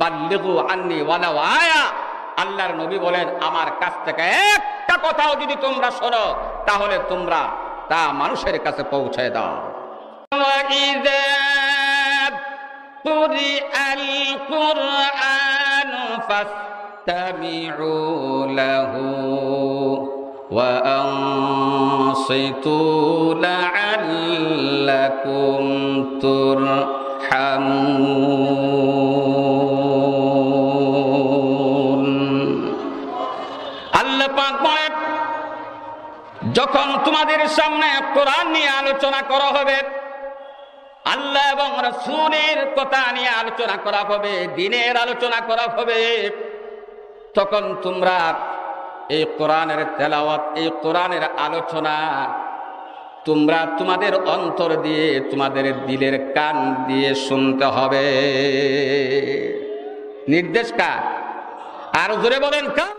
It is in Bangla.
বাল্লিগু আন্নি ওয়ালাউ আয়া, আল্লাহর নবী বলেন আমার কাছ থেকে একটা কথাও যদি তোমরা শোনো তাহলে তোমরা তা মানুষের কাছে পৌঁছে দাও। وَإِذَا قُرِئَ الْقُرْآنُ فَاسْتَمِعُوا لَهُ وَأَنصِتُوا لَعَلَّكُمْ تُرْحَمُونَ। আল্লাহ পাক বলেন, যখন তোমাদের সামনে কোরআন নিয়ে আলোচনা করা হবে, আল্লাহ এবং রাসূলের কথা নিয়ে আলোচনা করা হবে, দ্বীনের আলোচনা করা হবে, তখন তোমরা এই কোরআনের তেলাওয়াত, এই কোরআনের আলোচনা তোমরা তোমাদের অন্তর দিয়ে, তোমাদের দিলের কান দিয়ে শুনতে হবে। নির্দেশ কার? আর জোরে বলেন কার?